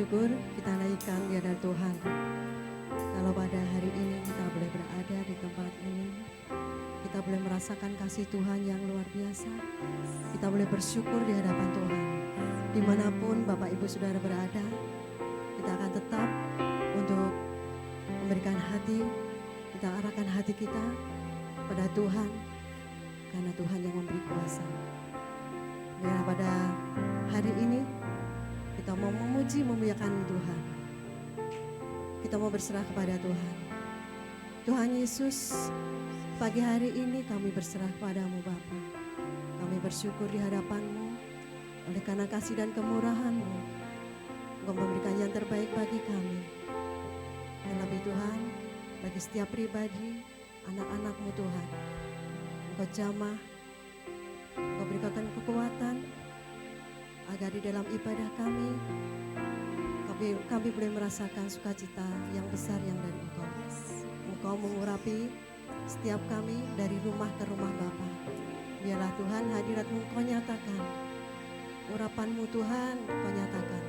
syukur kita naikkan di hadapan Tuhan. Kalau pada hari ini kita boleh berada di tempat ini, kita boleh merasakan kasih Tuhan yang luar biasa. Kita boleh bersyukur di hadapan Tuhan. Dimanapun Bapak Ibu Saudara berada, kita akan tetap untuk memberikan hati, kita arahkan hati kita pada Tuhan, karena Tuhan yang memberi kuasa. Biar pada hari ini kita mau memuji, memuliakan Tuhan. Kita mau berserah kepada Tuhan. Tuhan Yesus, pagi hari ini kami berserah kepadamu Bapa. Kami bersyukur di hadapan-Mu oleh karena kasih dan kemurahan-Mu. Engkau memberikan yang terbaik bagi kami. Terlebih Tuhan, bagi setiap pribadi, anak-anak-Mu Tuhan. Engkau jamah, Engkau berikan kekuatan, agar di dalam ibadah kami boleh merasakan sukacita yang besar yang dari Engkau. Engkau mengurapi setiap kami dari rumah ke rumah Bapa. Biarlah Tuhan hadirat-Mu Engkau nyatakan, urapan-Mu Tuhan Engkau nyatakan.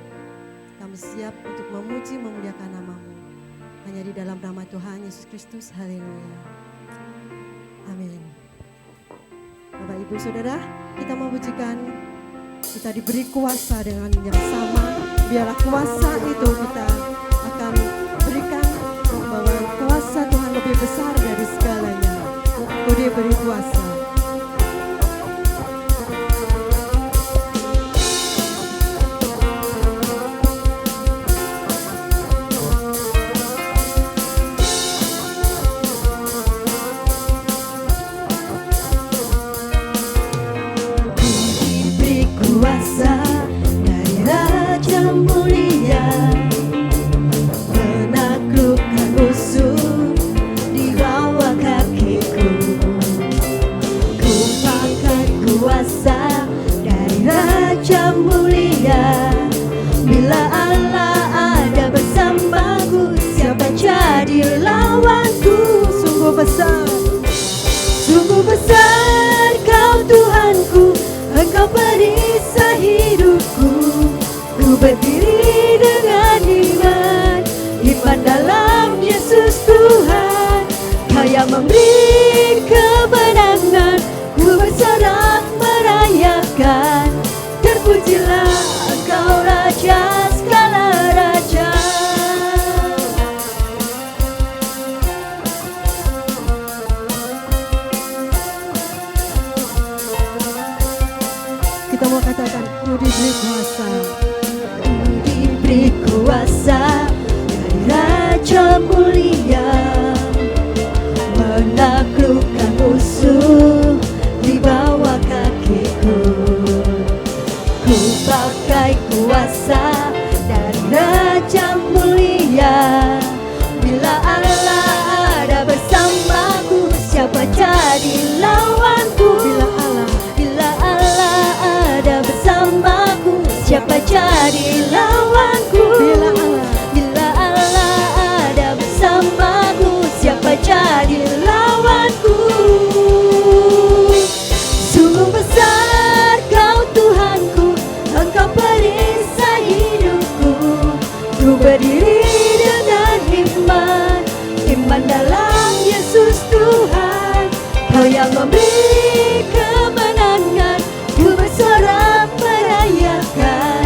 Kami siap untuk memuji, memuliakan nama-Mu. Hanya di dalam nama Tuhan Yesus Kristus, haleluya. Amin. Bapak Ibu Saudara, kita memujikan, kita diberi kuasa dengan yang sama. Biarlah kuasa itu kita akan berikan, bahwa kuasa Tuhan lebih besar dari segalanya. Kau diberi kuasa. Sungguh besar Kau Tuhanku, Engkau perisai hidupku. Ku berdiri dengan iman, iman dalam Yesus Tuhan. Kau yang memberi kemenangan, ku bersorak merayakan. Terpujilah Engkau Raja segala raja. Kita mau katakan, ku diberi kuasa. Ku diberi kuasa dari Raja mulia, menaklukkan musuh di bawah kakiku. Ku pakai kuasa dari Raja mulia. Bila Allah ada bersamaku, siapa jadi lawanku? Bila Allah ada bersamaku, siapa jadi lawanku? Bila Allah ada bersamaku, siapa jadi lawanku? Sungguh besar Kau Tuhanku, Engkau perisai hidupku. Ku berdiri dengan iman, iman dalam Yesus Tuhan. Kau yang memberi kemenangan, ku bersorak merayakan.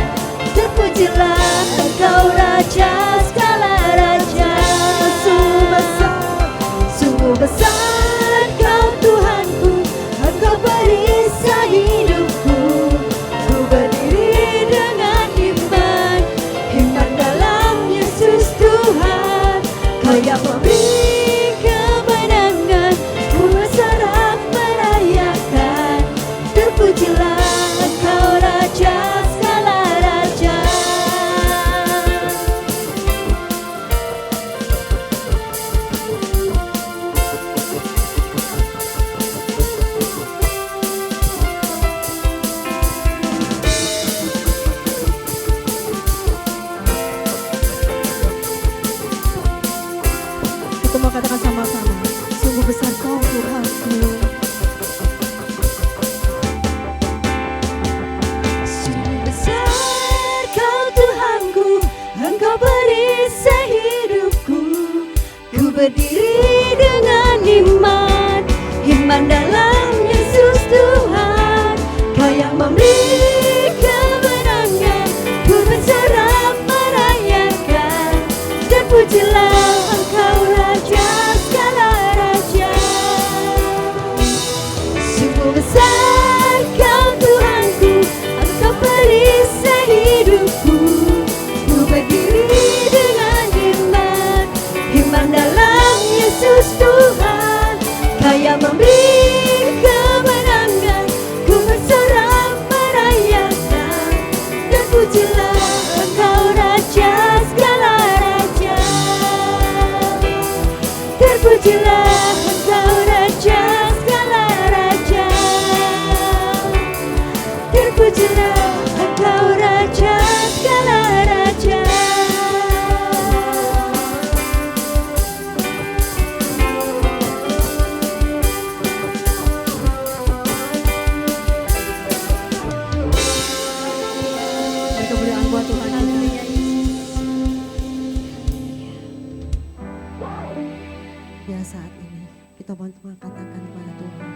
Terpujilah Engkau Raja segala raja. Sungguh besar Kau Tuhanku, Engkau perisai hidupku. Ku berdiri dengan iman, iman dalam Yesus Tuhan. Kau yang memberi kemenangan, ku bersorak merayakan. Terpujilah Engkau Raja segala raja. Kita mau katakan sama-sama, sungguh besar Kau Tuhanku. Sungguh besar Kau Tuhanku, berdiri dengan iman, iman dalam Yesus Tuhan. Kau yang memberi kemenangan, ku bersorak merayakan. Terpujilah Engkau Raja segala raja. Sungguh besar Kau Tuhanku, Engkau perisai hidupku. Ku berdiri dengan iman, iman dalam Yesus Tuhan. Kau yang memberi kemenangan, ku bersorak merayakan. Terpujilah Engkau Raja segala raja. Terpujilah Engkau Raja segala raja. Terpujilah Engkau Raja segala raja. Kemuliaan buat Tuhan kita. Ya, saat ini kita mau mengatakan kepada Tuhan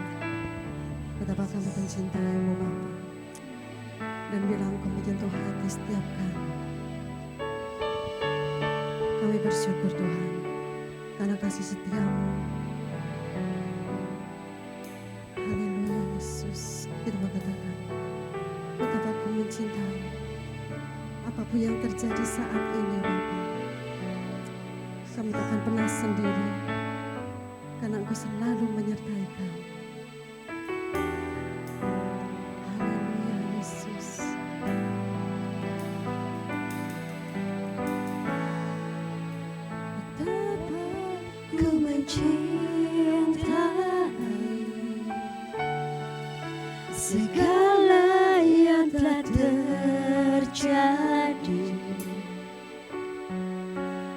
betapa kami mencintai-Mu Bapa, dan bilang Kau menyentuh hati setiap kami. Kami bersyukur Tuhan karena kasih setia-Mu. Haleluya Yesus. Kita mengatakan betapa Kau mencintai. Apapun yang terjadi saat ini Bapa, kami tak akan pernah sendiri karena Engkau selalu menyertai kami. Haleluya Yesus. Betapa Ku mencintai segala yang telah terjadi.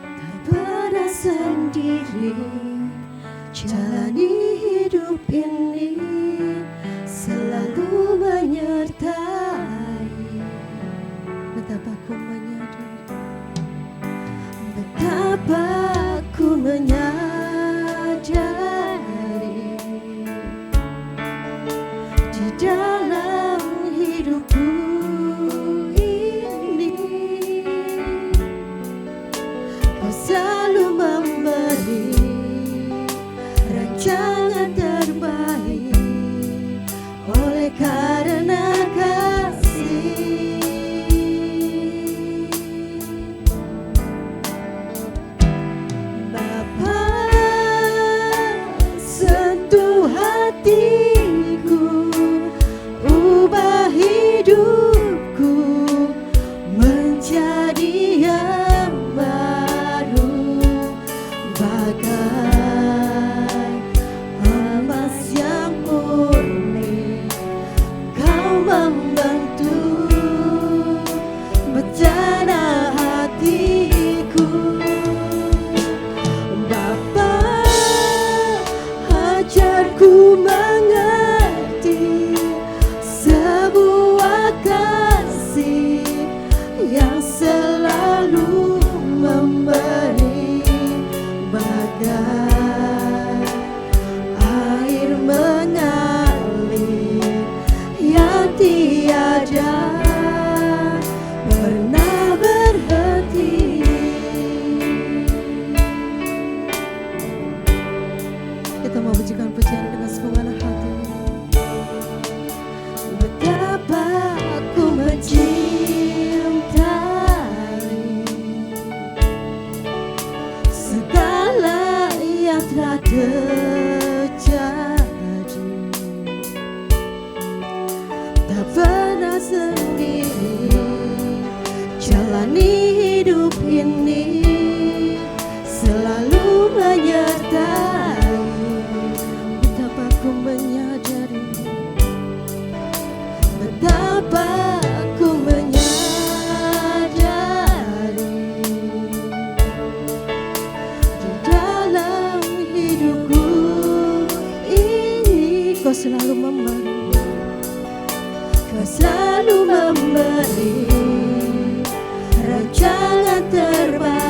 Tak pernah sendiri jalani hidup ini, selalu menyertai. betapa ku menyadari, Betapa ku menyadari di dalam hidupku ini, Kau selalu memberi rancangan terbaik oleh karena kasih. Bapa, sentuh hatiku, ubah hidupku menjadi yang baru, bagai emas yang murni. Kau membentuk bencana hatiku. Bapa, ajarku mengerti sebuah kasih yang selalu memberi, bagai air mengalir yang tiada pernah berhenti. kita mau pujikan pujian dengan semangat hati. Betapa aku mencintai segala yang telah terjadi. Tak pernah sendiri jalani hidup ini, selalu menyertai. Betapa ku menyadari, Betapa aku menyadari di dalam hidupku ini, Kau selalu memberi, Kau selalu memberi rancangan terbaik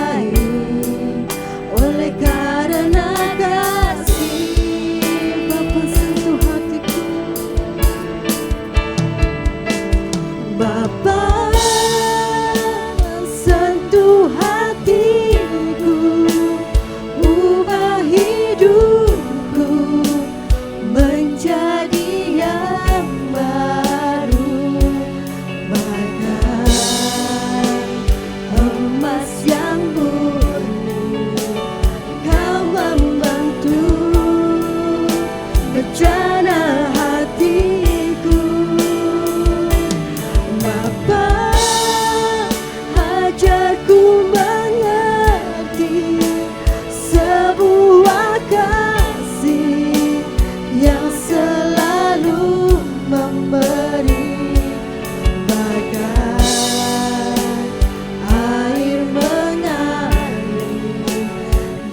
kasih yang selalu memberi, bagai air mengalir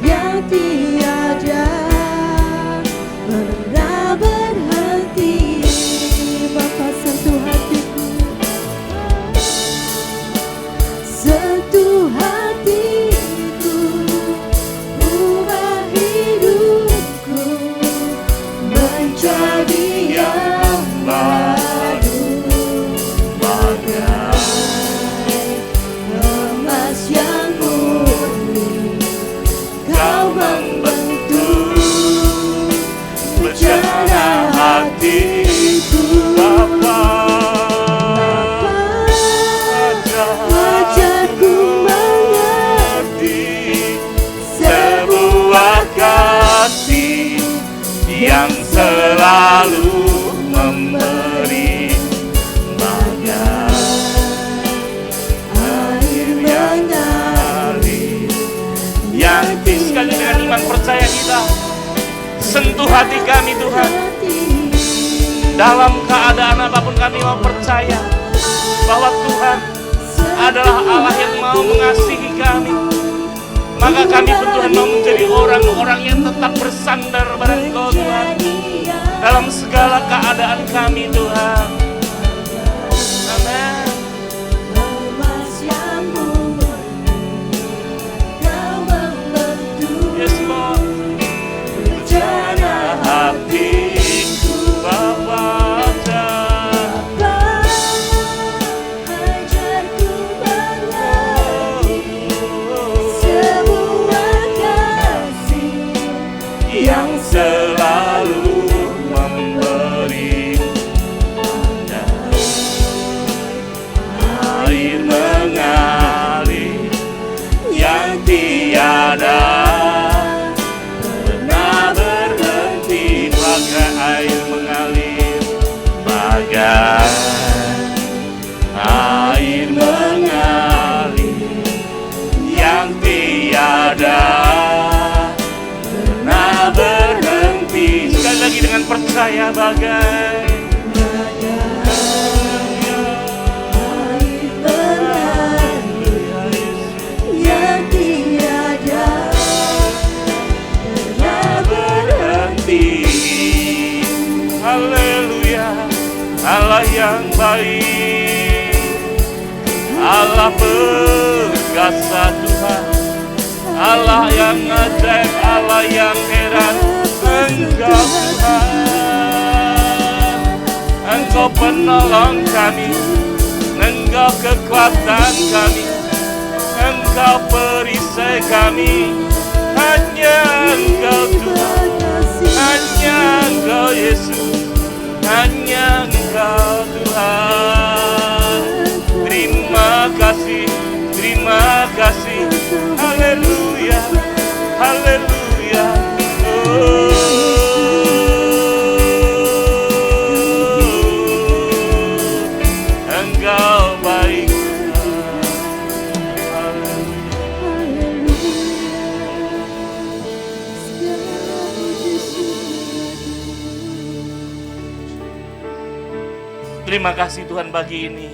yang tiada pernah berhenti. Bapa sentuh hatiku, sentuh hatiku, ubah hidupku menjadi yang baru, bagai emas yang murni. Kau membentuk Bencana hatiku, Bapa, ajarku mengerti sebuah kasih yang selalu memberi, bagai air mengalir yang sekali dengan iman percaya kita. Sentuh hati kami Tuhan. Dalam keadaan apapun kami mau percaya bahwa Tuhan adalah Allah yang mau mengasihi kami. Maka kami pun Tuhan mau menjadi orang-orang yang tetap bersandar pada Engkau Tuhan. Dalam segala keadaan kami Tuhan. Amin. Yes Lord. Bencana hatiku Bapa, ajarku mengerti sebuah kasih yang selalu memberi, air mengalir yang tiada pernah berhenti, bagai air mengalir, bagai air mengalir yang tiada pernah berhenti. Sekali lagi dengan percaya, bagai yang tiada pernah berhenti. Haleluya, Allah yang baik, Allah perkasa Tuhan, Allah yang ajaib, Allah yang heran. Engkau Tuhan, Engkau penolong kami, Engkau kekuatan kami, Engkau perisai kami. Hanya Engkau Tuhan, hanya Engkau Yesus, hanya Engkau Tuhan. Terima kasih, terima kasih. Haleluya, haleluya. Oh, Engkau baik. Terima kasih Tuhan pagi ini.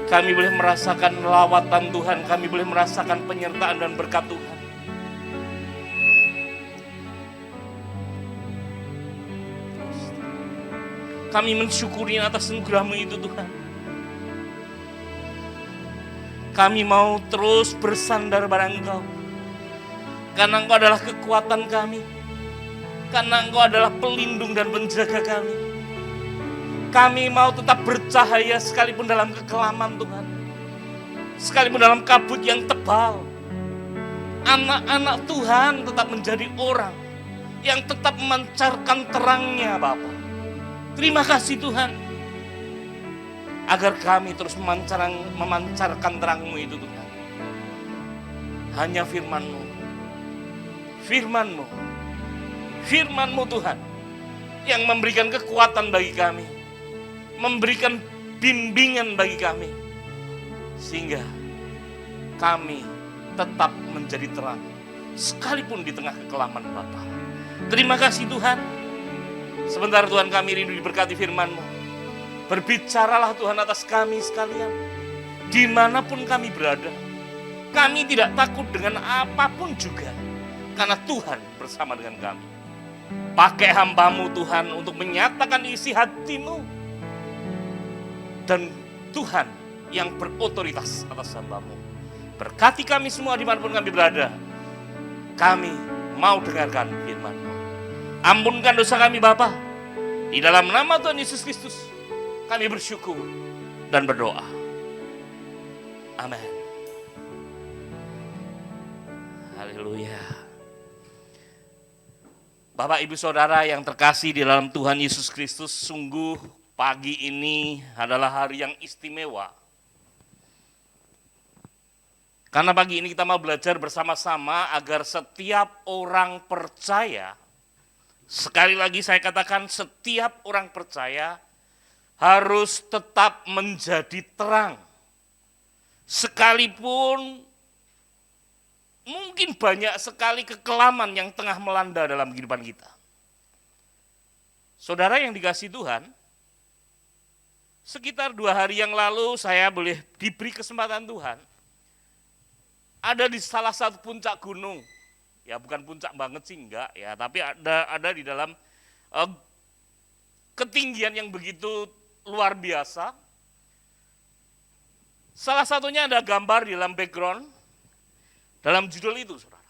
Kami boleh merasakan lawatan Tuhan, kami boleh merasakan penyertaan dan berkat Tuhan. Kami mensyukuri atas anugerah-Mu itu Tuhan. Kami mau terus bersandar pada Engkau. Karena Engkau adalah kekuatan kami. Karena Engkau adalah pelindung dan penjaga kami. Kami mau tetap bercahaya sekalipun dalam kekelaman Tuhan. Sekalipun dalam kabut yang tebal. Anak-anak Tuhan tetap menjadi orang yang tetap memancarkan terangnya Bapa. Terima kasih Tuhan. Agar kami terus memancarkan terang-Mu itu Tuhan. Hanya firman-Mu. Firman-Mu. Firman-Mu Tuhan. Yang memberikan kekuatan bagi kami. Memberikan bimbingan bagi kami. Sehingga kami tetap menjadi terang. sekalipun di tengah kekelaman Bapa. Terima kasih Tuhan. Sebentar Tuhan, kami rindu diberkati firman-Mu. Berbicaralah Tuhan atas kami sekalian. Dimanapun kami berada, kami tidak takut dengan apapun juga, karena Tuhan bersama dengan kami. Pakai hamba-Mu Tuhan untuk menyatakan isi hati-Mu. Dan Tuhan yang berotoritas atas hamba-Mu. Berkati kami semua dimanapun kami berada. Kami mau dengarkan firman-Mu. Ampunkan dosa kami Bapa. Di dalam nama Tuhan Yesus Kristus kami bersyukur dan berdoa. Amin. Haleluya. Bapak Ibu Saudara yang terkasih di dalam Tuhan Yesus Kristus, sungguh pagi ini adalah hari yang istimewa. Karena pagi ini kita mau belajar bersama-sama agar setiap orang percaya, sekali lagi saya katakan setiap orang percaya harus tetap menjadi terang. Sekalipun mungkin banyak sekali kekelaman yang tengah melanda dalam kehidupan kita. Saudara yang dikasihi Tuhan, sekitar 2 hari yang lalu saya boleh diberi kesempatan Tuhan ada di salah satu puncak gunung. Ya bukan puncak banget sih enggak ya, tapi ada di dalam ketinggian yang begitu luar biasa. Salah satunya ada gambar di dalam background, dalam judul itu saudara.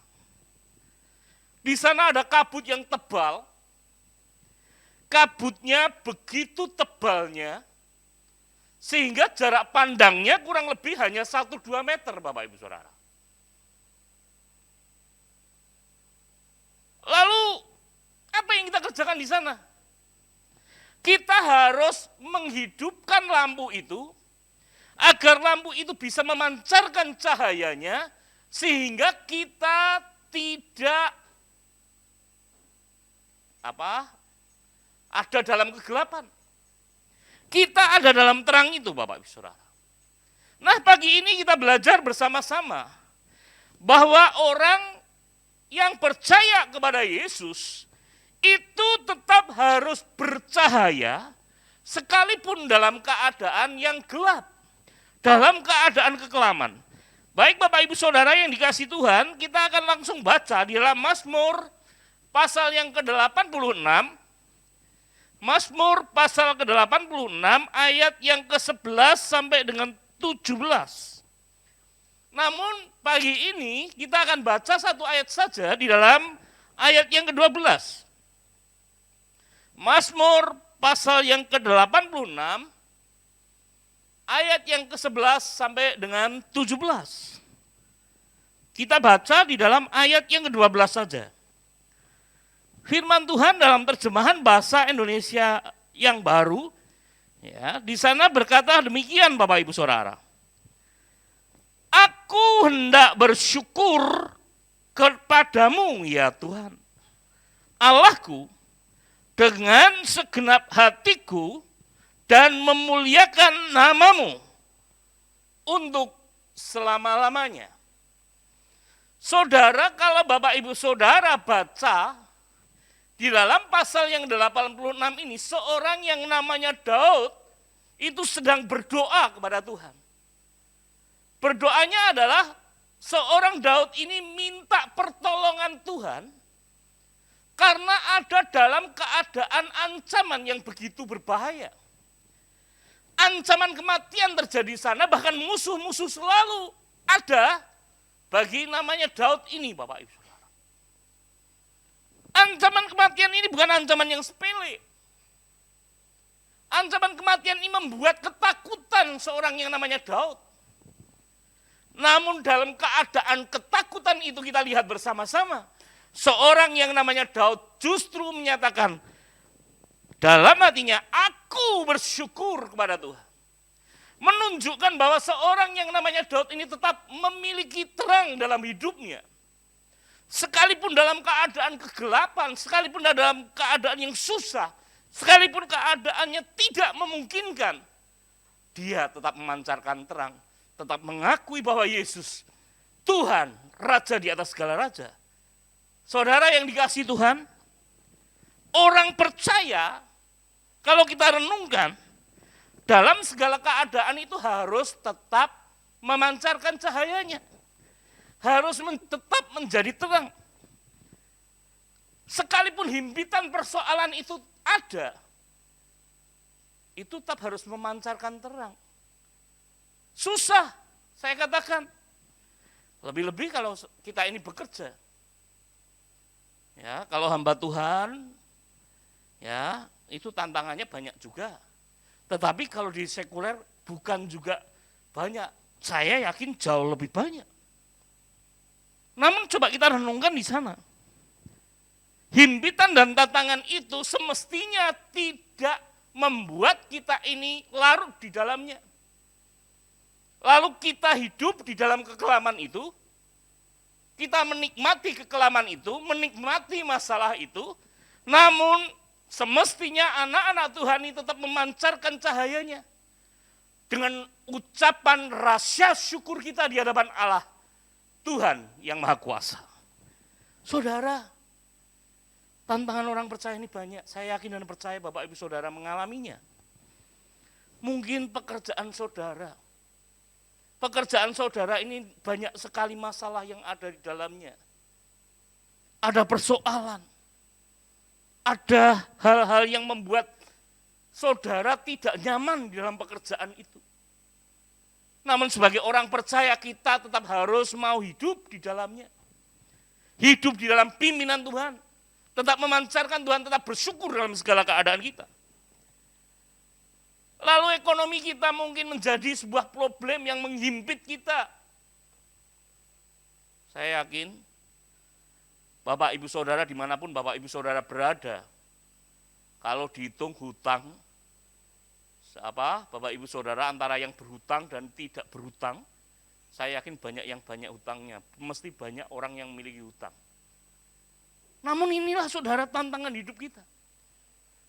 Di sana ada kabut yang tebal. Kabutnya begitu tebalnya, sehingga jarak pandangnya kurang lebih hanya 1-2 meter Bapak Ibu Saudara. Lalu apa yang kita kerjakan di sana? Kita harus menghidupkan lampu itu agar lampu itu bisa memancarkan cahayanya sehingga kita tidak ada dalam kegelapan. Kita ada dalam terang itu Bapak Ibu Saudara. Nah pagi ini kita belajar bersama-sama bahwa orang yang percaya kepada Yesus itu tetap harus bercahaya sekalipun dalam keadaan yang gelap, dalam keadaan kekelaman. Baik Bapak Ibu Saudara yang dikasihi Tuhan, kita akan langsung baca di dalam Mazmur pasal yang ke-86. Mazmur pasal ke-86 ayat yang ke-11 sampai dengan 17. Namun pagi ini kita akan baca satu ayat saja di dalam ayat yang ke-12. Mazmur pasal yang ke-86 ayat yang ke-11 sampai dengan 17. Kita baca di dalam ayat yang ke-12 saja. Firman Tuhan dalam terjemahan bahasa Indonesia yang baru, ya, di sana berkata demikian Bapak Ibu Saudara. Aku hendak bersyukur kepadamu ya Tuhan, Allahku, dengan segenap hatiku dan memuliakan namamu untuk selama-lamanya. Saudara, kalau Bapak Ibu Saudara baca di dalam pasal yang 86 ini, seorang yang namanya Daud itu sedang berdoa kepada Tuhan. Berdoanya adalah seorang Daud ini minta pertolongan Tuhan karena ada dalam keadaan ancaman yang begitu berbahaya. Ancaman kematian terjadi di sana, bahkan musuh-musuh selalu ada bagi namanya Daud ini Bapak Ibu Saudara. Ancaman kematian ini bukan ancaman yang sepele. Ancaman kematian ini membuat ketakutan seorang yang namanya Daud. Namun dalam keadaan ketakutan itu kita lihat bersama-sama. Seorang yang namanya Daud justru menyatakan dalam hatinya, aku bersyukur kepada Tuhan. Menunjukkan bahwa seorang yang namanya Daud ini tetap memiliki terang dalam hidupnya. Sekalipun dalam keadaan kegelapan, sekalipun dalam keadaan yang susah, sekalipun keadaannya tidak memungkinkan, dia tetap memancarkan terang. Tetap mengakui bahwa Yesus, Tuhan, Raja di atas segala raja. Saudara yang dikasihi Tuhan, orang percaya kalau kita renungkan, dalam segala keadaan itu harus tetap memancarkan cahayanya. Harus tetap menjadi terang. Sekalipun himpitan persoalan itu ada, itu tetap harus memancarkan terang. Susah, saya katakan. Lebih-lebih kalau kita ini bekerja. Ya, kalau hamba Tuhan, ya itu tantangannya banyak juga. Tetapi kalau di sekuler bukan juga banyak. Saya yakin jauh lebih banyak. Namun coba kita renungkan di sana. Himpitan dan tantangan itu semestinya tidak membuat kita ini larut di dalamnya. Lalu kita hidup di dalam kekelaman itu, kita menikmati kekelaman itu, menikmati masalah itu, namun semestinya anak-anak Tuhan ini tetap memancarkan cahayanya. Dengan ucapan rasa syukur kita di hadapan Allah, Tuhan yang Maha Kuasa. Saudara, tantangan orang percaya ini banyak. Saya yakin dan percaya Bapak Ibu Saudara mengalaminya. Mungkin pekerjaan saudara ini banyak sekali masalah yang ada di dalamnya. Ada persoalan. Ada hal-hal yang membuat saudara tidak nyaman di dalam pekerjaan itu. Namun sebagai orang percaya kita tetap harus mau hidup di dalamnya. Hidup di dalam pimpinan Tuhan. Tetap memancarkan Tuhan, tetap bersyukur dalam segala keadaan kita. Lalu ekonomi kita mungkin menjadi sebuah problem yang menghimpit kita. Saya yakin Bapak Ibu Saudara dimanapun Bapak Ibu Saudara berada, kalau dihitung hutang, Bapak Ibu Saudara antara yang berhutang dan tidak berhutang, saya yakin banyak yang banyak hutangnya, mesti banyak orang yang memiliki hutang. Namun inilah saudara tantangan hidup kita.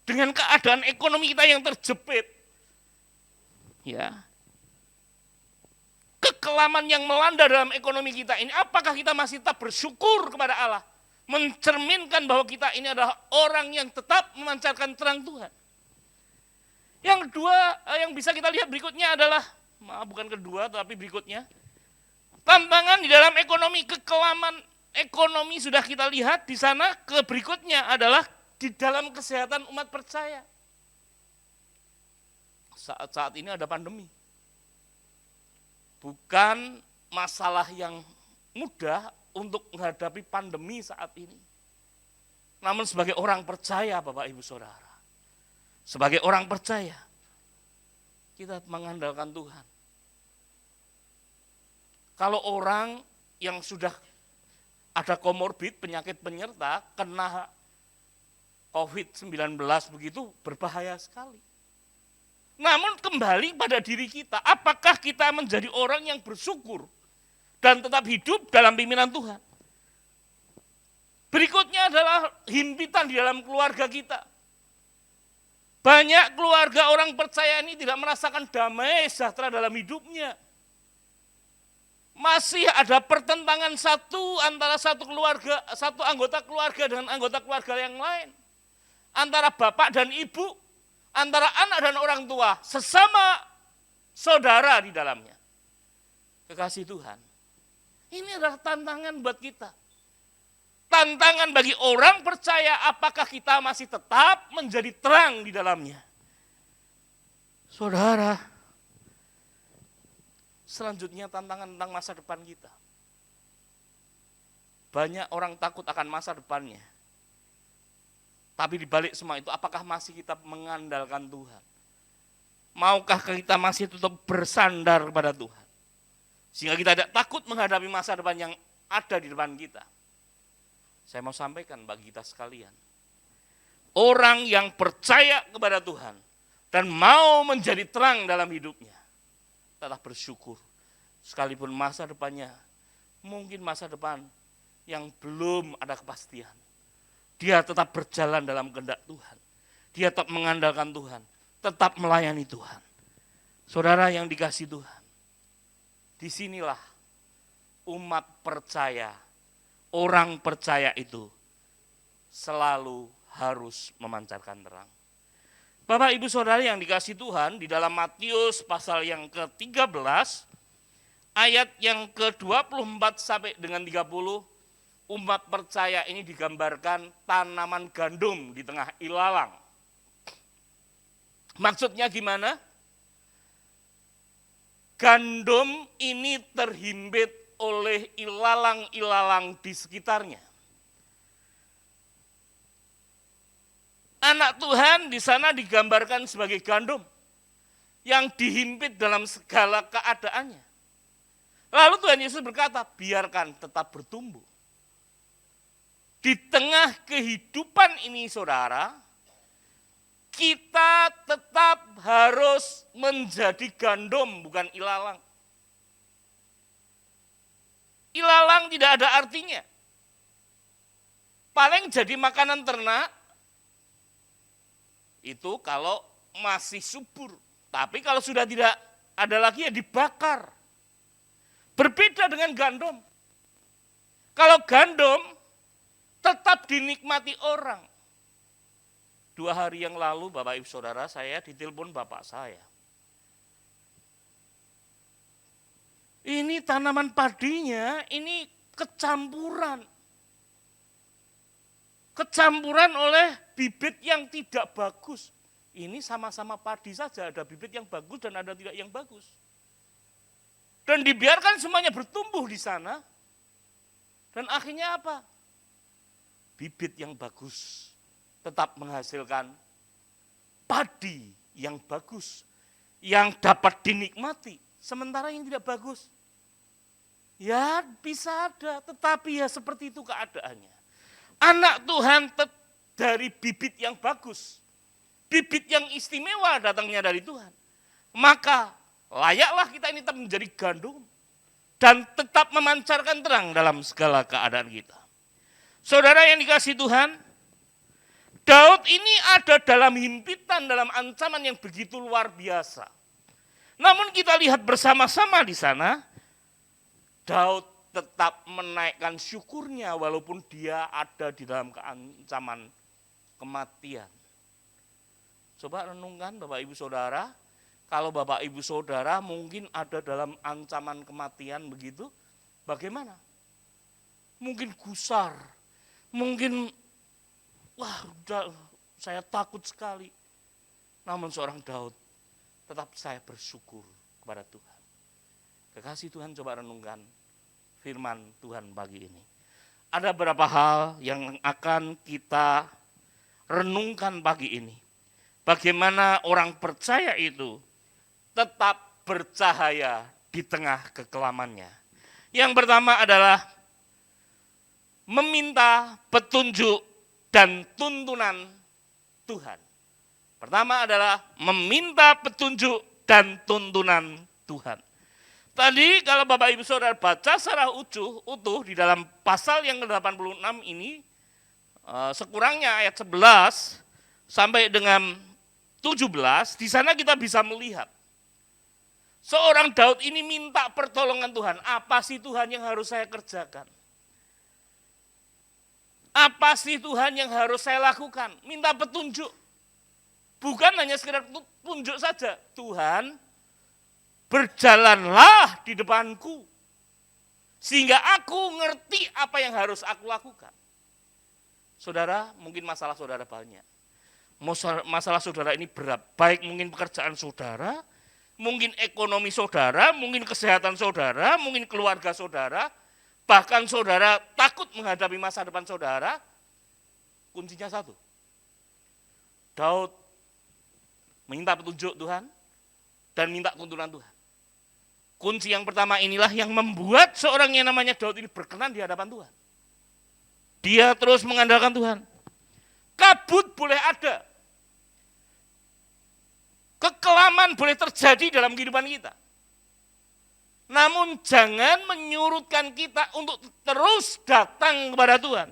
Dengan keadaan ekonomi kita yang terjepit, ya, kekelaman yang melanda dalam ekonomi kita ini, apakah kita masih tetap bersyukur kepada Allah? Mencerminkan bahwa kita ini adalah orang yang tetap memancarkan terang Tuhan. Yang kedua, yang bisa kita lihat berikutnya adalah, bukan kedua tapi berikutnya, tantangan di dalam ekonomi, kekelaman ekonomi sudah kita lihat di sana. Ke berikutnya adalah di dalam kesehatan umat percaya. Saat ini ada pandemi. Bukan masalah yang mudah untuk menghadapi pandemi saat ini. Namun sebagai orang percaya Bapak Ibu Saudara, sebagai orang percaya, kita mengandalkan Tuhan. Kalau orang yang sudah ada komorbid, penyakit penyerta, kena COVID-19 begitu berbahaya sekali. Namun kembali pada diri kita, apakah kita menjadi orang yang bersyukur dan tetap hidup dalam pimpinan Tuhan? Berikutnya adalah himpitan di dalam keluarga kita. Banyak keluarga orang percaya ini tidak merasakan damai sejahtera dalam hidupnya. Masih ada pertentangan antara satu anggota keluarga dengan anggota keluarga yang lain. Antara bapak dan ibu, antara anak dan orang tua, sesama saudara di dalamnya. Kekasih Tuhan, ini adalah tantangan buat kita. Tantangan bagi orang percaya, apakah kita masih tetap menjadi terang di dalamnya. Saudara, selanjutnya tantangan tentang masa depan kita. Banyak orang takut akan masa depannya. Tapi di balik semua itu, apakah masih kita mengandalkan Tuhan? Maukah kita masih tetap bersandar kepada Tuhan? Sehingga kita tidak takut menghadapi masa depan yang ada di depan kita. Saya mau sampaikan bagi kita sekalian. Orang yang percaya kepada Tuhan dan mau menjadi terang dalam hidupnya, tetap bersyukur. Sekalipun masa depannya, mungkin masa depan yang belum ada kepastian. Dia tetap berjalan dalam kehendak Tuhan. Dia tetap mengandalkan Tuhan. Tetap melayani Tuhan. Saudara yang dikasihi Tuhan. Disinilah umat percaya orang percaya itu selalu harus memancarkan terang. Bapak Ibu Saudara yang dikasihi Tuhan, di dalam Matius pasal yang ke-13, ayat yang ke-24 sampai dengan 30, umat percaya ini digambarkan tanaman gandum di tengah ilalang. Maksudnya gimana? Gandum ini terhimpit oleh ilalang-ilalang di sekitarnya. Anak Tuhan di sana digambarkan sebagai gandum yang dihimpit dalam segala keadaannya. Lalu Tuhan Yesus berkata, biarkan tetap bertumbuh. Di tengah kehidupan ini saudara, kita tetap harus menjadi gandum, bukan ilalang. Ilalang tidak ada artinya. Paling jadi makanan ternak, itu kalau masih subur. Tapi kalau sudah tidak ada lagi ya dibakar. Berbeda dengan gandum. Kalau gandum tetap dinikmati orang. 2 hari yang lalu Bapak Ibu Saudara saya ditelepon bapak saya. Ini tanaman padinya ini kecampuran. Kecampuran oleh bibit yang tidak bagus. Ini sama-sama padi saja, ada bibit yang bagus dan ada tidak yang bagus. Dan dibiarkan semuanya bertumbuh di sana. Dan akhirnya apa? Bibit yang bagus tetap menghasilkan padi yang bagus, yang dapat dinikmati. Sementara yang tidak bagus, ya bisa ada, tetapi ya seperti itu keadaannya. Anak Tuhan dari bibit yang bagus, bibit yang istimewa datangnya dari Tuhan. Maka layaklah kita ini tetap menjadi gandum dan tetap memancarkan terang dalam segala keadaan kita. Saudara yang dikasihi Tuhan, Daud ini ada dalam himpitan, dalam ancaman yang begitu luar biasa. Namun kita lihat bersama-sama di sana, Daud tetap menaikkan syukurnya walaupun dia ada di dalam keancaman kematian. Coba renungkan Bapak Ibu Saudara, kalau Bapak Ibu Saudara mungkin ada dalam ancaman kematian begitu, bagaimana? Mungkin gusar, mungkin wah saya takut sekali. Namun seorang Daud tetap saya bersyukur kepada Tuhan. Kekasih Tuhan, coba renungkan firman Tuhan pagi ini. Ada beberapa hal yang akan kita renungkan pagi ini. Bagaimana orang percaya itu tetap bercahaya di tengah kekelamannya. Yang pertama adalah meminta petunjuk dan tuntunan Tuhan. Pertama adalah meminta petunjuk dan tuntunan Tuhan. Tadi kalau Bapak Ibu Saudara baca secara utuh di dalam pasal yang ke-86 ini, sekurangnya ayat 11 sampai dengan 17, di sana kita bisa melihat. Seorang Daud ini minta pertolongan Tuhan. Apa sih Tuhan yang harus saya kerjakan? Apa sih Tuhan yang harus saya lakukan? Minta petunjuk. Bukan hanya sekedar tunjuk saja. Tuhan, berjalanlah di depanku. Sehingga aku ngerti apa yang harus aku lakukan. Saudara, mungkin masalah saudara banyak. Masalah saudara ini berat. Baik mungkin pekerjaan saudara, mungkin ekonomi saudara, mungkin kesehatan saudara, mungkin keluarga saudara. Bahkan saudara takut menghadapi masa depan saudara. Kuncinya satu. Daud minta petunjuk Tuhan dan minta tuntunan Tuhan. Kunci yang pertama inilah yang membuat seorang yang namanya Daud ini berkenan di hadapan Tuhan. Dia terus mengandalkan Tuhan. Kabut boleh ada. Kekelaman boleh terjadi dalam kehidupan kita. Namun jangan menyurutkan kita untuk terus datang kepada Tuhan.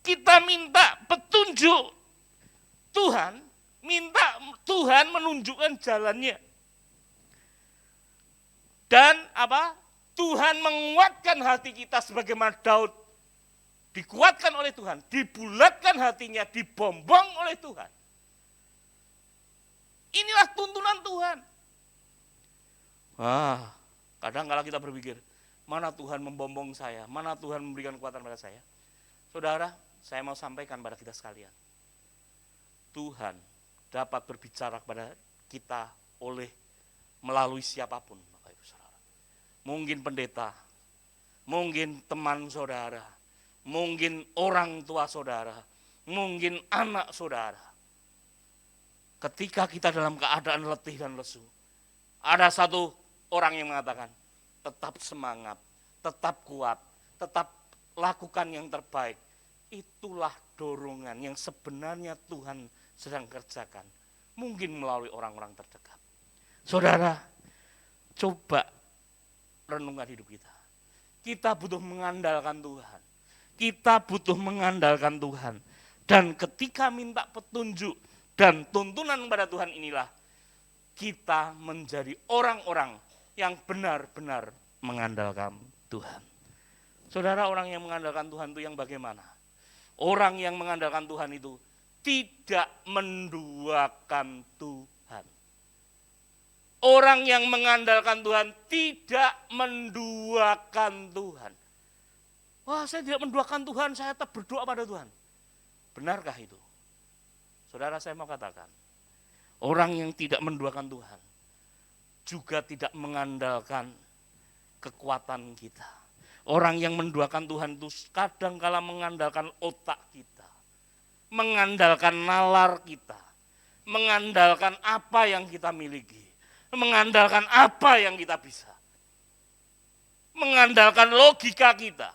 Kita minta petunjuk Tuhan, minta Tuhan menunjukkan jalannya. Dan Tuhan menguatkan hati kita sebagaimana Daud dikuatkan oleh Tuhan, dibulatkan hatinya, dibombong oleh Tuhan. Inilah tuntunan Tuhan. Kadang kala kita berpikir, mana Tuhan membombong saya, mana Tuhan memberikan kekuatan pada saya. Saudara, saya mau sampaikan pada kita sekalian. Tuhan dapat berbicara kepada kita melalui siapapun, Bapak Ibu Saudara. Mungkin pendeta, mungkin teman saudara, mungkin orang tua saudara, mungkin anak saudara. Ketika kita dalam keadaan letih dan lesu, ada satu orang yang mengatakan, tetap semangat, tetap kuat, tetap lakukan yang terbaik. Itulah dorongan yang sebenarnya Tuhan sedang kerjakan. Mungkin melalui orang-orang terdekat. Saudara, coba renungkan hidup kita. Kita butuh mengandalkan Tuhan. Kita butuh mengandalkan Tuhan. Dan ketika minta petunjuk dan tuntunan kepada Tuhan inilah, kita menjadi orang-orang yang benar-benar mengandalkan Tuhan. Saudara, orang yang mengandalkan Tuhan itu yang bagaimana? Orang yang mengandalkan Tuhan itu tidak menduakan Tuhan. Orang yang mengandalkan Tuhan tidak menduakan Tuhan. Wah, saya tidak menduakan Tuhan, saya tetap berdoa pada Tuhan. Benarkah itu? Saudara, saya mau katakan, orang yang tidak menduakan Tuhan juga tidak mengandalkan kekuatan kita. Orang yang menduakan Tuhan itu kadang-kala mengandalkan otak kita, mengandalkan nalar kita, mengandalkan apa yang kita miliki, mengandalkan apa yang kita bisa, mengandalkan logika kita.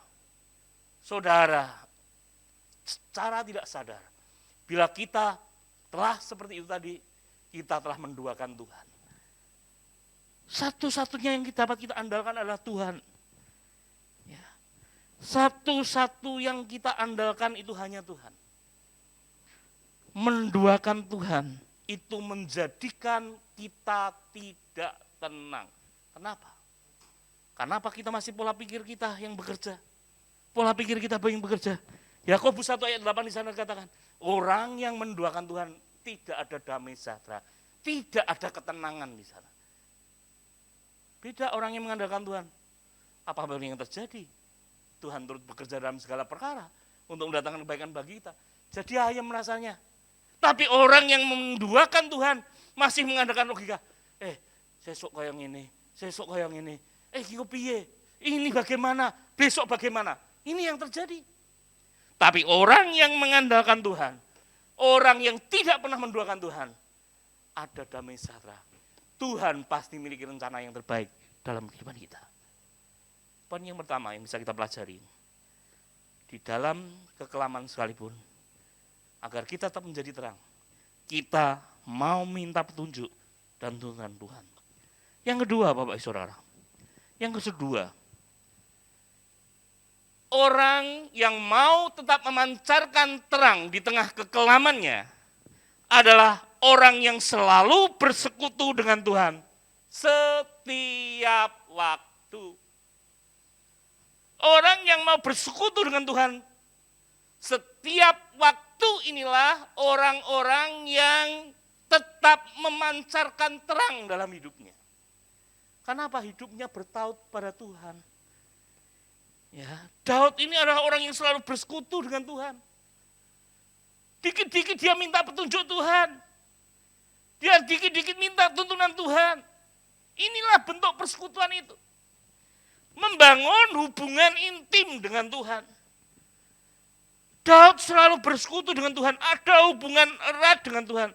Saudara, secara tidak sadar, bila kita telah seperti itu tadi, kita telah menduakan Tuhan. Satu-satunya yang dapat kita andalkan adalah Tuhan. Ya. Satu-satu yang kita andalkan itu hanya Tuhan. Menduakan Tuhan itu menjadikan kita tidak tenang. Kenapa? Kenapa kita masih pola pikir kita yang bekerja? Pola pikir kita yang bekerja. Yakobus 1 ayat 8 di sana katakan, orang yang menduakan Tuhan tidak ada damai sejahtera, tidak ada ketenangan di sana. Beda orang yang mengandalkan Tuhan. Apa yang terjadi? Tuhan turut bekerja dalam segala perkara untuk mendatangkan kebaikan bagi kita. Jadi ayam rasanya. Tapi orang yang menduakan Tuhan masih mengandalkan logika. Sesok kayak ini, sesok kayak ini. Kiko piye? Ini bagaimana? Besok bagaimana? Ini yang terjadi. Tapi orang yang mengandalkan Tuhan, orang yang tidak pernah menduakan Tuhan, ada damai sejahtera. Tuhan pasti memiliki rencana yang terbaik dalam kehidupan kita. Poin yang pertama yang bisa kita pelajari, di dalam kekelaman sekalipun, agar kita tetap menjadi terang, kita mau minta petunjuk dan tuntunan Tuhan. Yang kedua, Bapak Ibu Saudara, yang kedua, orang yang mau tetap memancarkan terang di tengah kekelamannya adalah orang yang selalu bersekutu dengan Tuhan setiap waktu. Orang yang mau bersekutu dengan Tuhan setiap waktu inilah orang-orang yang tetap memancarkan terang dalam hidupnya. Kenapa hidupnya bertaut pada Tuhan? Ya, Daud ini adalah orang yang selalu bersekutu dengan Tuhan. Dikit-dikit dia minta petunjuk Tuhan. Dia dikit-dikit minta tuntunan Tuhan. Inilah bentuk persekutuan itu. Membangun hubungan intim dengan Tuhan. Daud selalu bersekutu dengan Tuhan, ada hubungan erat dengan Tuhan.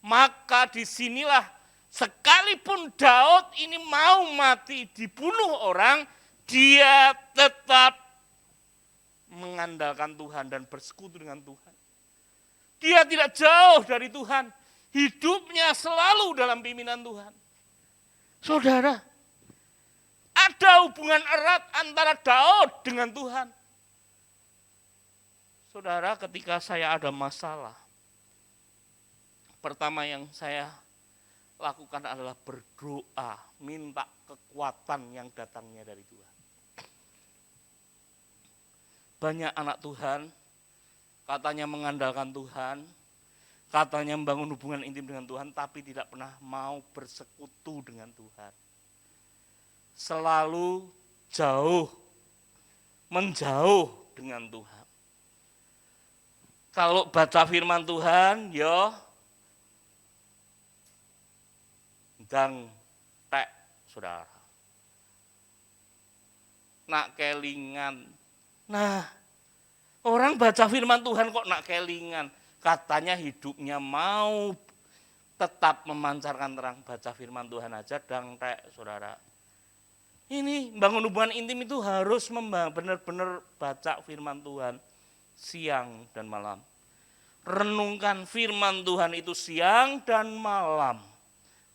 Maka disinilah sekalipun Daud ini mau mati dibunuh orang, dia tetap mengandalkan Tuhan dan bersekutu dengan Tuhan. Dia tidak jauh dari Tuhan, hidupnya selalu dalam pimpinan Tuhan. Saudara, ada hubungan erat antara Daud dengan Tuhan. Saudara, ketika saya ada masalah, pertama yang saya lakukan adalah berdoa, minta kekuatan yang datangnya dari Tuhan. Banyak anak Tuhan, katanya mengandalkan Tuhan, katanya membangun hubungan intim dengan Tuhan, tapi tidak pernah mau bersekutu dengan Tuhan. Selalu menjauh dengan Tuhan. Kalau baca firman Tuhan, dang tek, saudara. Nak kelingan. Nah, orang baca firman Tuhan kok nak kelingan. Katanya hidupnya mau tetap memancarkan terang. Baca firman Tuhan aja dang tek, saudara. Ini bangun hubungan intim itu harus benar-benar baca firman Tuhan siang dan malam. Renungkan firman Tuhan itu siang dan malam.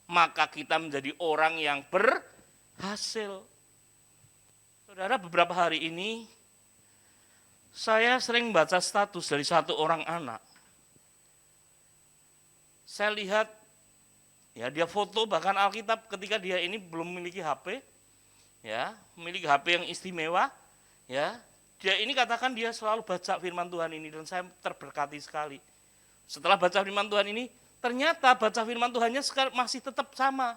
Maka kita menjadi orang yang berhasil. Saudara, beberapa hari ini saya sering baca status dari satu orang anak. Saya lihat, ya dia foto bahkan Alkitab ketika dia ini belum memiliki HP, ya memiliki HP yang istimewa, ya dia ini katakan dia selalu baca firman Tuhan ini dan saya terberkati sekali. Setelah baca firman Tuhan ini, ternyata baca firman Tuhannya masih tetap sama.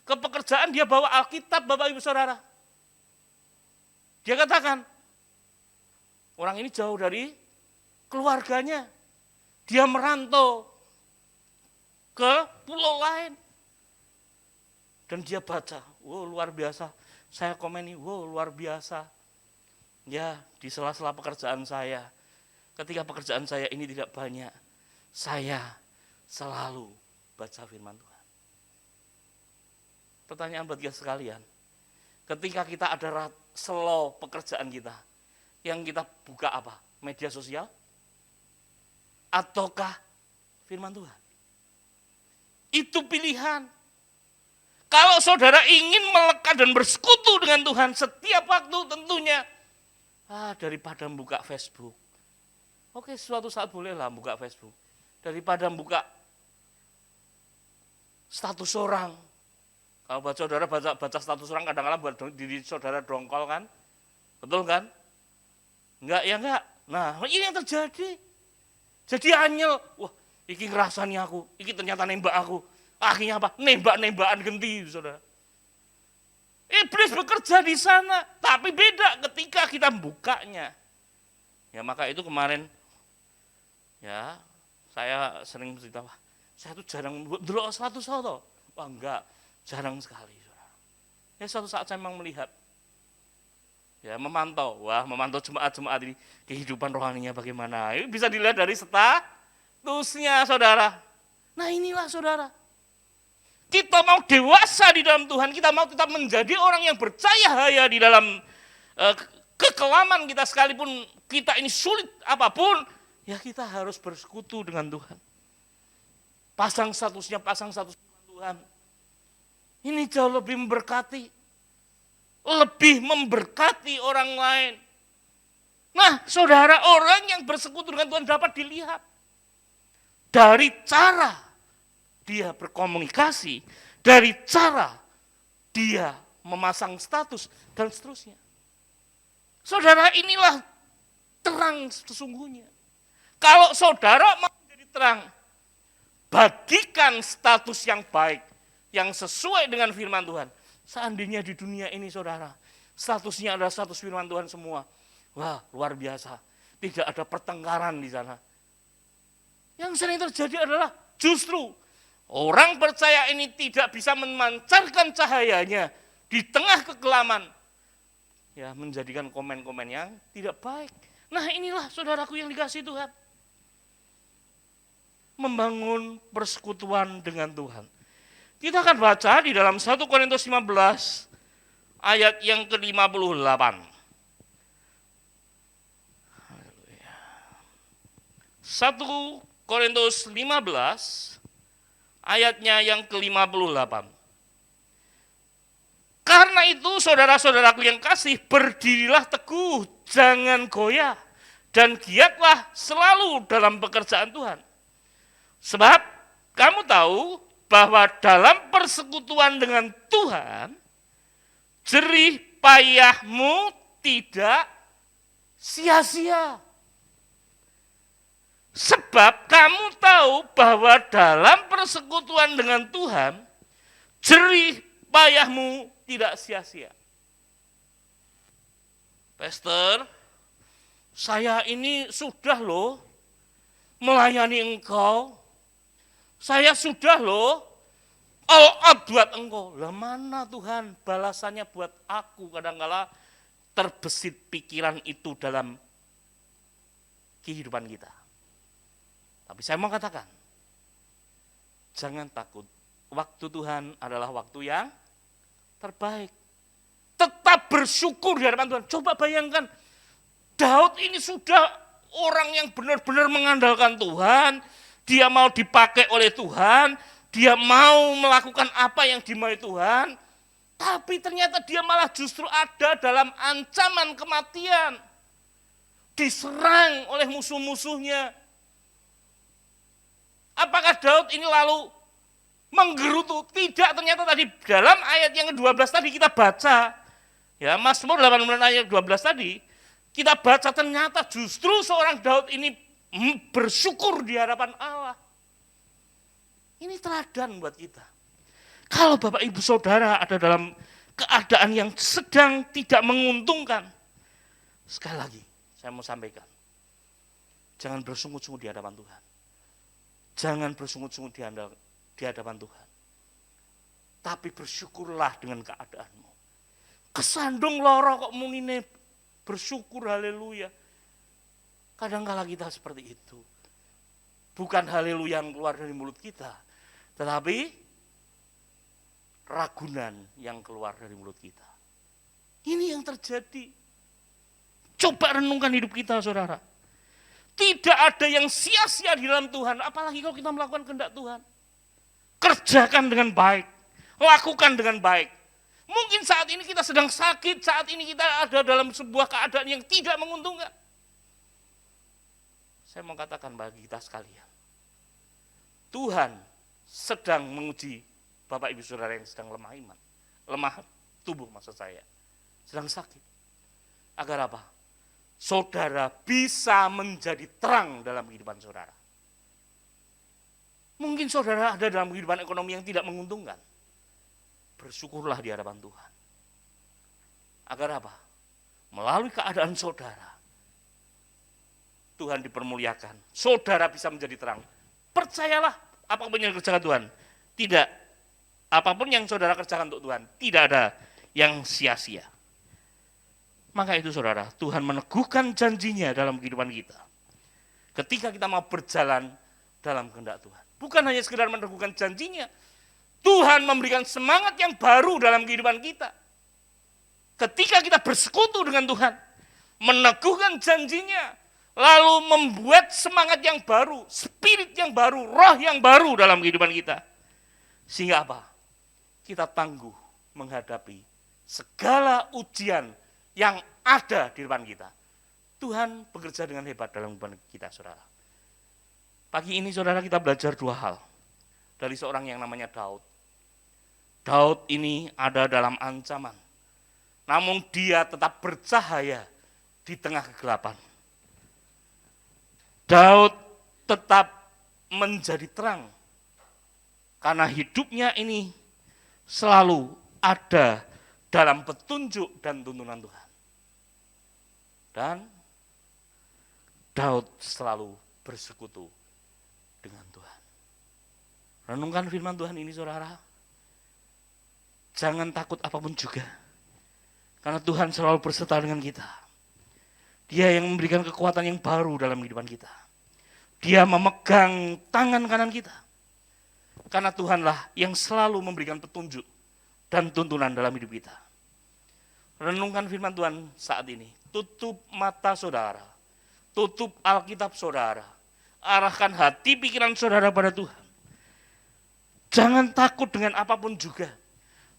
Ke pekerjaan dia bawa Alkitab, Bapak Ibu Saudara. Dia katakan, orang ini jauh dari keluarganya. Dia merantau ke pulau lain. Dan dia baca, wow luar biasa. Saya komeni, wow luar biasa. Ya, di sela-sela pekerjaan saya, ketika pekerjaan saya ini tidak banyak, saya selalu baca firman Tuhan. Pertanyaan buat kita sekalian, ketika kita ada slow pekerjaan kita, yang kita buka apa? Media sosial? Ataukah firman Tuhan? Itu pilihan. Kalau saudara ingin melekat dan bersekutu dengan Tuhan setiap waktu tentunya, daripada buka Facebook. Oke, suatu saat bolehlah buka Facebook. Daripada buka status orang. Kalau saudara baca status orang kadang-kadang buat diri saudara dongkol kan? Betul kan? Enggak, ya enggak. Nah, ini yang terjadi. Jadi anyel, wah, iki ngerasani aku, iki ternyata nembak aku. Akhirnya apa? Nembak-nembakan genti, saudara. Iblis bekerja di sana, tapi beda ketika kita bukanya. Ya maka itu kemarin, ya saya sering cerita, wah, saya tuh jarang delok status foto. Wah enggak, jarang sekali, saudara. Ya suatu saat saya memang melihat, ya memantau jemaat-jemaat ini kehidupan rohaninya bagaimana. Ini bisa dilihat dari statusnya, saudara. Nah inilah, saudara. Kita mau dewasa di dalam Tuhan, kita mau tetap menjadi orang yang bercahaya di dalam kekelaman kita, sekalipun kita ini sulit apapun, ya kita harus bersekutu dengan Tuhan. Pasang statusnya Tuhan. Ini jauh lebih memberkati orang lain. Nah, saudara, orang yang bersekutu dengan Tuhan dapat dilihat dari cara dia berkomunikasi, dari cara dia memasang status, dan seterusnya. Saudara, inilah terang sesungguhnya. Kalau saudara mau menjadi terang, bagikan status yang baik, yang sesuai dengan firman Tuhan. Seandainya di dunia ini, saudara, statusnya adalah status firman Tuhan semua. Wah, luar biasa. Tidak ada pertengkaran di sana. Yang sering terjadi adalah justru orang percaya ini tidak bisa memancarkan cahayanya di tengah kekelaman. Ya, menjadikan komen-komen yang tidak baik. Nah inilah saudaraku yang dikasihi Tuhan. Membangun persekutuan dengan Tuhan. Kita akan baca di dalam 1 Korintus 15 ayat yang ke-58. 1 Korintus 15 ayatnya yang ke-58. Karena itu saudara-saudaraku yang kasih, berdirilah teguh, jangan goyah, dan giatlah selalu dalam pekerjaan Tuhan. Sebab kamu tahu bahwa dalam persekutuan dengan Tuhan, jerih payahmu tidak sia-sia. Sebab kamu tahu bahwa dalam persekutuan dengan Tuhan, jerih payahmu tidak sia-sia. Pastor, saya ini sudah loh melayani engkau. Saya sudah loh all out buat engkau. Lah mana Tuhan balasannya buat aku? Kadang-kala terbesit pikiran itu dalam kehidupan kita. Tapi saya mau katakan, jangan takut. Waktu Tuhan adalah waktu yang terbaik. Tetap bersyukur di hadapan Tuhan. Coba bayangkan, Daud ini sudah orang yang benar-benar mengandalkan Tuhan. Dia mau dipakai oleh Tuhan. Dia mau melakukan apa yang dimauin Tuhan. Tapi ternyata dia malah justru ada dalam ancaman kematian. Diserang oleh musuh-musuhnya. Apakah Daud ini lalu menggerutu? Tidak, ternyata tadi dalam ayat yang ke-12 tadi kita baca. Ya, Mazmur 89 ayat 12 tadi. Kita baca ternyata justru seorang Daud ini bersyukur di hadapan Allah. Ini teladan buat kita. Kalau Bapak Ibu Saudara ada dalam keadaan yang sedang tidak menguntungkan, sekali lagi saya mau sampaikan, jangan bersungut-sungut di hadapan Tuhan. Jangan bersungut-sungut di hadapan Tuhan. Tapi bersyukurlah dengan keadaanmu. Kesandung loro kok munine bersyukur, haleluya. Kadang-kala kita seperti itu. Bukan haleluya yang keluar dari mulut kita, tetapi ragunan yang keluar dari mulut kita. Ini yang terjadi. Coba renungkan hidup kita, saudara. Tidak ada yang sia-sia di dalam Tuhan, apalagi kalau kita melakukan kehendak Tuhan. Kerjakan dengan baik, lakukan dengan baik. Mungkin saat ini kita sedang sakit, saat ini kita ada dalam sebuah keadaan yang tidak menguntungkan. Saya mau katakan bagi kita sekalian, Tuhan sedang menguji Bapak Ibu Saudara yang sedang lemah iman, lemah tubuh maksud saya, sedang sakit. Agar apa? Saudara bisa menjadi terang dalam kehidupan saudara. Mungkin saudara ada dalam kehidupan ekonomi yang tidak menguntungkan. Bersyukurlah di hadapan Tuhan. Agar apa? Melalui keadaan saudara, Tuhan dipermuliakan. Saudara bisa menjadi terang. Percayalah apapun yang dikerjakan Tuhan. Tidak. Apapun yang saudara kerjakan untuk Tuhan, tidak ada yang sia-sia. Maka itu saudara, Tuhan meneguhkan janjinya dalam kehidupan kita. Ketika kita mau berjalan dalam kehendak Tuhan. Bukan hanya sekedar meneguhkan janjinya. Tuhan memberikan semangat yang baru dalam kehidupan kita. Ketika kita bersekutu dengan Tuhan. Meneguhkan janjinya. Lalu membuat semangat yang baru, spirit yang baru, roh yang baru dalam kehidupan kita. Sehingga apa? Kita tangguh menghadapi segala ujian yang ada di depan kita. Tuhan bekerja dengan hebat dalam kehidupan kita, saudara. Pagi ini, saudara, kita belajar dua hal dari seorang yang namanya Daud. Daud ini ada dalam ancaman, namun dia tetap bercahaya di tengah kegelapan. Daud tetap menjadi terang, karena hidupnya ini selalu ada dalam petunjuk dan tuntunan Tuhan. Dan Daud selalu bersekutu dengan Tuhan. Renungkan firman Tuhan ini, saudara. Jangan takut apapun juga. Karena Tuhan selalu berserta dengan kita. Dia yang memberikan kekuatan yang baru dalam kehidupan kita. Dia memegang tangan kanan kita. Karena Tuhanlah yang selalu memberikan petunjuk dan tuntunan dalam hidup kita. Renungkan firman Tuhan saat ini. Tutup mata saudara. Tutup Alkitab saudara. Arahkan hati pikiran saudara pada Tuhan. Jangan takut dengan apapun juga.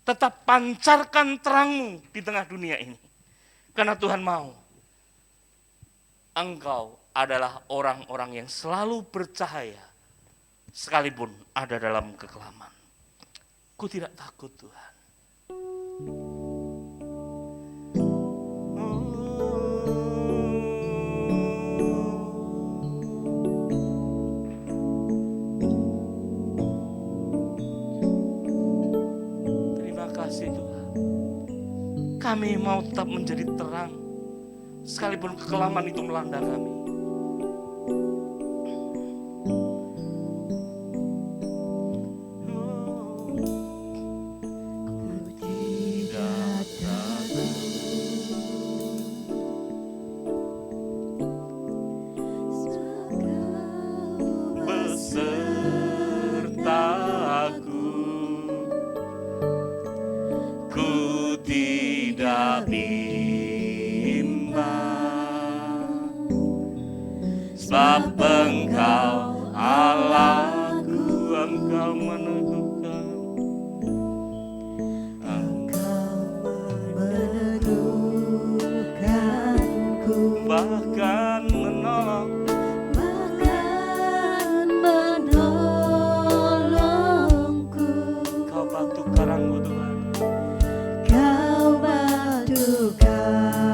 Tetap pancarkan terangmu di tengah dunia ini. Karena Tuhan mau engkau adalah orang-orang yang selalu bercahaya sekalipun ada dalam kekelaman. Ku tidak takut Tuhan. Terima kasih Tuhan. Kami mau tetap menjadi terang, sekalipun kekelaman itu melanda kami. Sebab Engkau Allahku, Engkau meneguhkan, bahkan menolongku. Kau batu karangku Tuhan,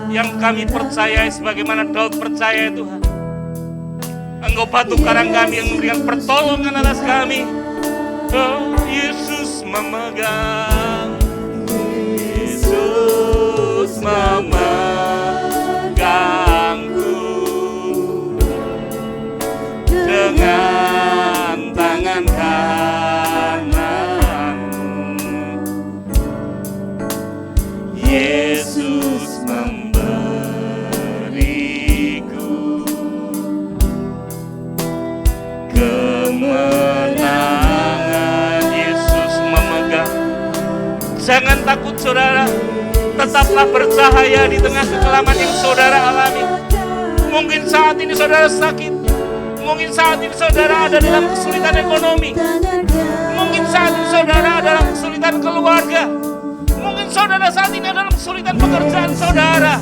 yang kami percaya sebagaimana Daud percaya Tuhan. Engkau batu karang kami yang memberikan pertolongan atas kami. Oh, Yesus memegang, Yesus memegangku dengan tangan kananmu. Yesus kemenangan. Yesus memegang. Jangan takut saudara, tetaplah bercahaya di tengah kekelaman yang saudara alami. Mungkin saat ini saudara sakit, mungkin saat ini saudara ada dalam kesulitan ekonomi, mungkin saat ini saudara ada dalam kesulitan keluarga, mungkin saudara saat ini ada dalam kesulitan pekerjaan saudara.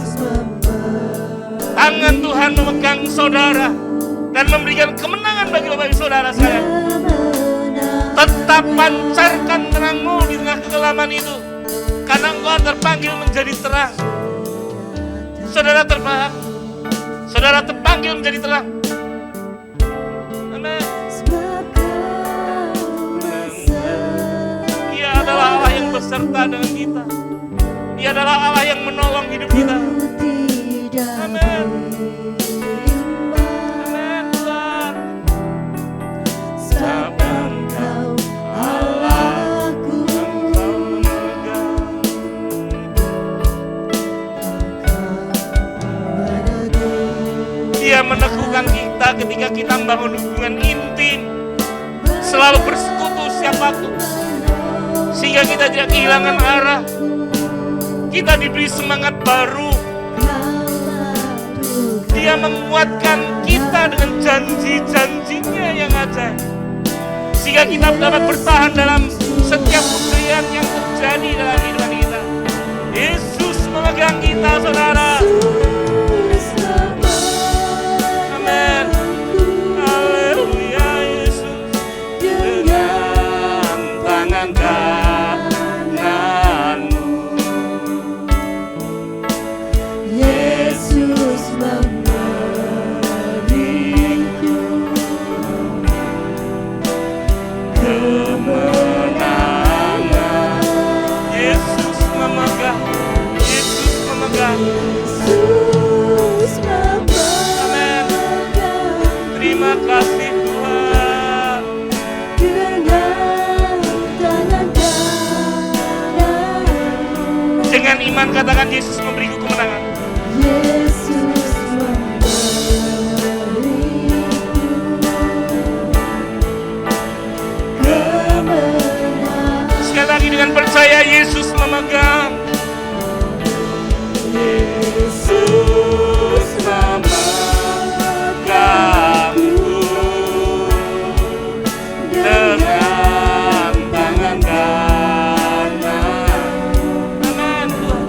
Tangan Tuhan memegang saudara dan memberikan kemenangan bagi saudara sekalian. Tetap pancarkan terangmu di tengah kekelaman itu, karena engkau terpanggil menjadi terang. Saudara terpanggil menjadi terang. Amin. Dia adalah Allah yang beserta dengan kita. Dia adalah Allah yang menolong hidup kita. Amin. Dia meneguhkan kita ketika kita membangun hubungan intim, selalu bersekutu siapapun, sehingga kita tidak kehilangan arah. Kita diberi semangat baru. Dia menguatkan kita dengan janji-janjinya yang ajaib, sehingga kita dapat bertahan dalam setiap ujian yang terjadi dalam hidup kita. Yesus memegang kita, saudara. Amin. Haleluya. Yesus dengan tangan kananmu. Yesus memberiku kemenangan. Yesus memegang. Yesus memegang. Yesus Amin. Terima kasih Tuhan. dengan tangan kananmu. Dengan iman katakan, Yesus memberiku kemenangan. Yesus memberiku kemenangan. Sekali lagi dengan percaya, Yesus memegang. Yesus memegangku dengan tangan kanan. Amin Tuhan.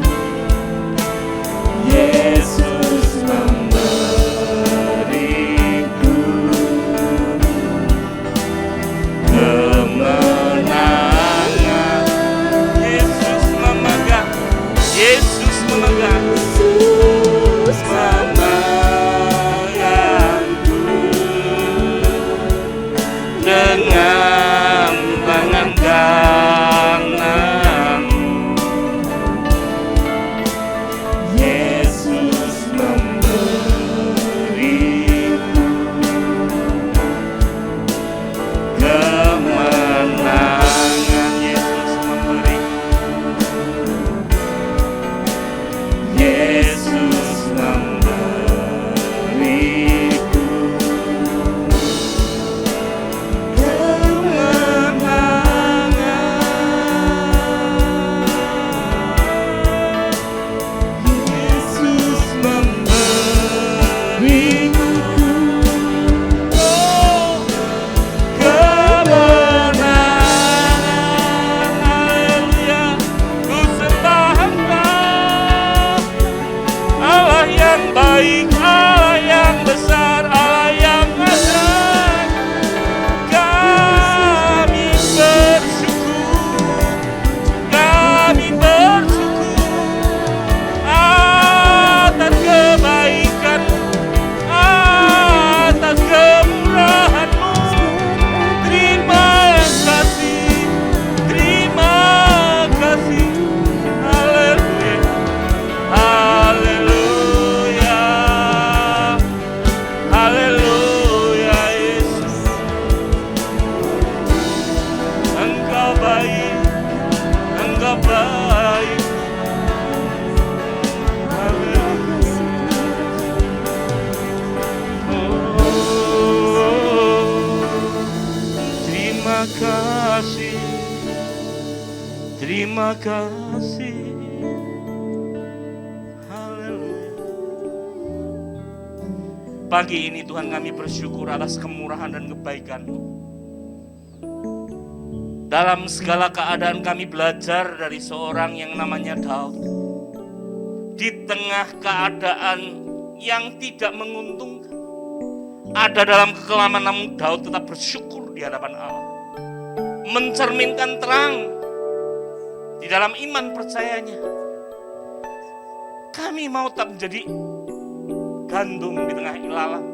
baik, Allah yang besar, Allah yang ajaib. Kami bersyukur atas kebaikan, atas kemurahan-Mu. Terima kasih, terima kasih. Haleluya, haleluya, haleluya Yesus. Engkau baik, Engkau baik. Terima kasih, terima kasih. Haleluya. Pagi ini Tuhan kami bersyukur atas kemurahan dan kebaikan-Mu. Dalam segala keadaan kami belajar dari seorang yang namanya Daud. Di tengah keadaan yang tidak menguntungkan, ada dalam kekelaman, namun Daud tetap bersyukur di hadapan Allah. Mencerminkan terang di dalam iman percayanya. Kami mau tetap menjadi gandum di tengah ilalang.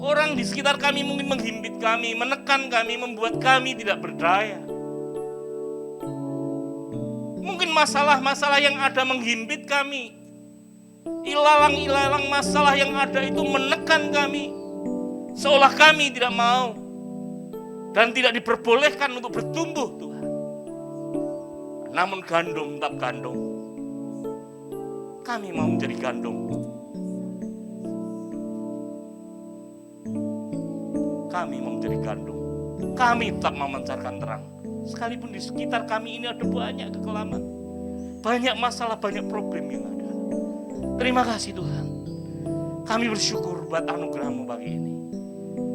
Orang di sekitar kami mungkin menghimpit kami, menekan kami, membuat kami tidak berdaya. Mungkin masalah-masalah yang ada menghimpit kami. Ilalang-ilalang masalah yang ada itu menekan kami. Seolah kami tidak mau dan tidak diperbolehkan untuk bertumbuh, Tuhan. Namun gandum tetap gandum. Kami mau menjadi gandum. Kami mau menjadi gandum. Kami tetap memancarkan terang. Sekalipun di sekitar kami ini ada banyak kekelaman, banyak masalah, banyak problem yang ada. Terima kasih Tuhan. Kami bersyukur buat anugerah-Mu pagi ini,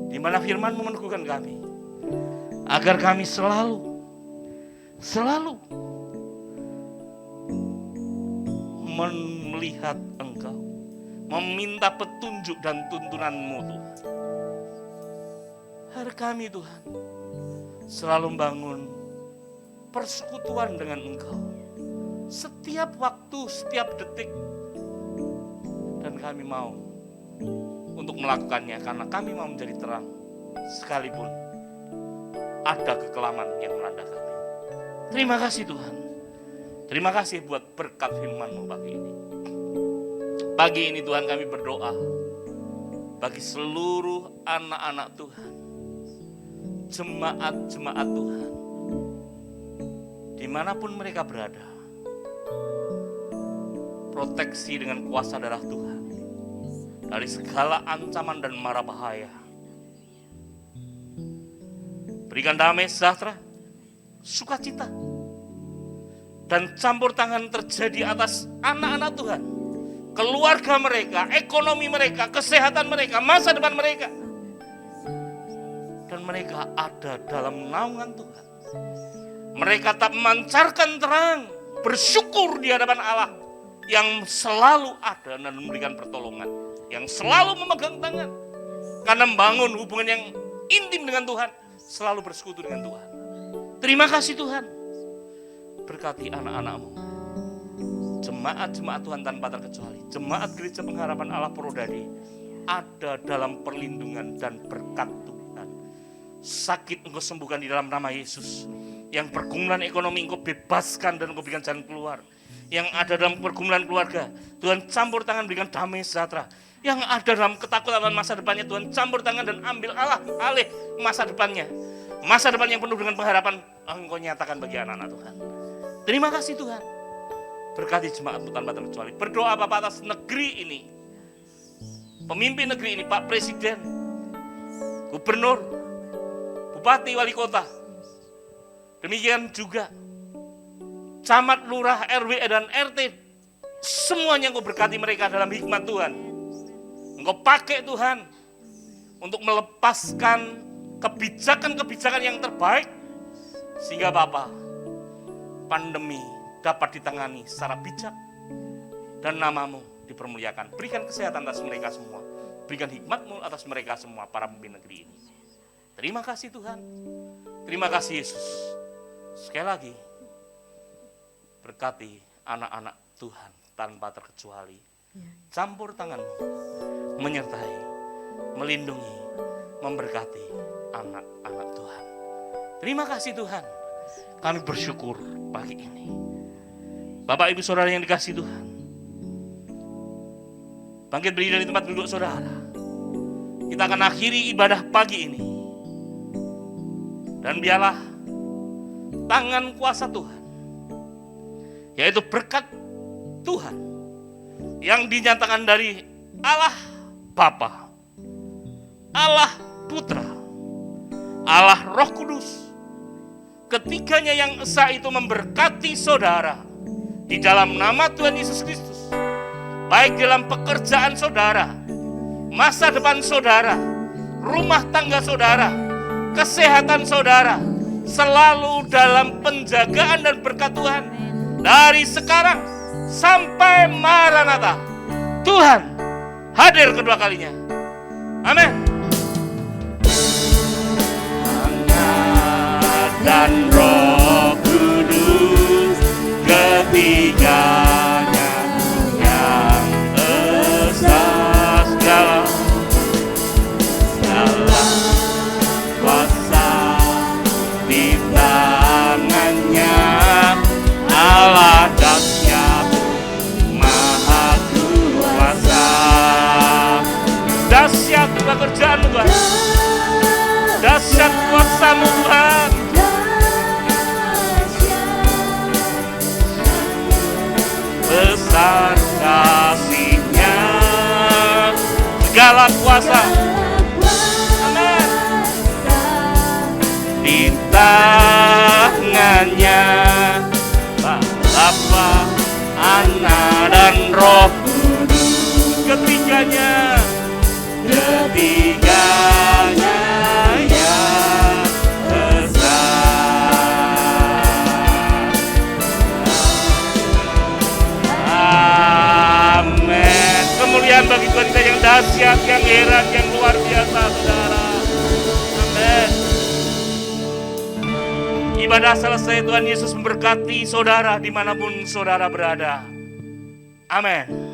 di mana firman-Mu meneguhkan kami, agar kami selalu melihat Engkau, meminta petunjuk dan tuntunan-Mu Tuhan. Agar kami Tuhan selalu membangun persekutuan dengan Engkau setiap waktu, setiap detik. Dan kami mau untuk melakukannya karena kami mau menjadi terang sekalipun ada kekelaman yang melanda kami. Terima kasih Tuhan. Terima kasih buat berkat firman-Mu pagi ini. Pagi ini Tuhan kami berdoa bagi seluruh anak-anak Tuhan, jemaat-jemaat Tuhan, dimanapun mereka berada. Proteksi dengan kuasa darah Tuhan dari segala ancaman dan mara bahaya. Berikan damai sejahtera, sukacita, dan campur tangan terjadi atas anak-anak Tuhan, keluarga mereka, ekonomi mereka, kesehatan mereka, masa depan mereka. Dan mereka ada dalam naungan Tuhan. Mereka tak memancarkan terang, bersyukur di hadapan Allah yang selalu ada dan memberikan pertolongan, yang selalu memegang tangan, karena membangun hubungan yang intim dengan Tuhan, selalu bersekutu dengan Tuhan. Terima kasih Tuhan. Berkati anak-anak-Mu, jemaat-jemaat Tuhan tanpa terkecuali, jemaat Gereja Pengharapan Allah Purwodadi, ada dalam perlindungan dan berkat Tuhan. Sakit Engkau sembuhkan di dalam nama Yesus. Yang pergumulan ekonomi Engkau bebaskan dan Engkau berikan jalan keluar. Yang ada dalam pergumulan keluarga, Tuhan campur tangan berikan damai sejahtera. Yang ada dalam ketakutan dalam masa depannya, Tuhan campur tangan dan ambil alih masa depannya. Masa depan yang penuh dengan pengharapan Engkau nyatakan bagi anak-anak Tuhan. Terima kasih Tuhan. Berkati jemaat-Mu tanpa terkecuali. Berdoa Bapak atas negeri ini, pemimpin negeri ini, Pak Presiden, Gubernur, Bupati, Wali Kota. Demikian juga camat, lurah, RW, dan RT. Semuanya Engkau berkati mereka dalam hikmat Tuhan. Engkau pakai Tuhan untuk melepaskan kebijakan-kebijakan yang terbaik. Sehingga Bapa, pandemi dapat ditangani secara bijak. Dan nama-Mu dipermuliakan. Berikan kesehatan atas mereka semua. Berikan hikmat-Mu atas mereka semua, para pemimpin negeri ini. Terima kasih Tuhan. Terima kasih Yesus. Sekali lagi, berkati anak-anak Tuhan tanpa terkecuali. Campur tangan-Mu, menyertai, melindungi, memberkati anak-anak Tuhan. Terima kasih Tuhan. Kami bersyukur pagi ini. Bapak Ibu Saudara yang dikasihi Tuhan, bangkit berdiri dari tempat duduk saudara. Kita akan akhiri ibadah pagi ini. Dan biarlah tangan kuasa Tuhan, yaitu berkat Tuhan yang dinyatakan dari Allah Bapa, Allah Putra, Allah Roh Kudus, ketiganya yang esa itu memberkati saudara di dalam nama Tuhan Yesus Kristus, baik dalam pekerjaan saudara, masa depan saudara, rumah tangga saudara, kesehatan saudara, selalu dalam penjagaan dan berkat Tuhan dari sekarang sampai Maranatha. Tuhan hadir kedua kalinya. Amin. Dan Roh Kudus ketiganya yang esa segala kuasa di tangannya, Allah dahsyat maha kuasa. Dahsyat pekerjaan-Mu Tuhan, dahsyat kuasa-Mu Tuhan. Besar kasih-Nya, segala kuasa, amin, di tangannya, Bapa, Anak dan Roh Kudus, ketiganya yang kemuliaan bagi Tuhan kita yang dahsyat, yang heran, yang luar biasa, saudara. Amin. Ibadah selesai. Tuhan Yesus memberkati saudara dimanapun saudara berada. Amin.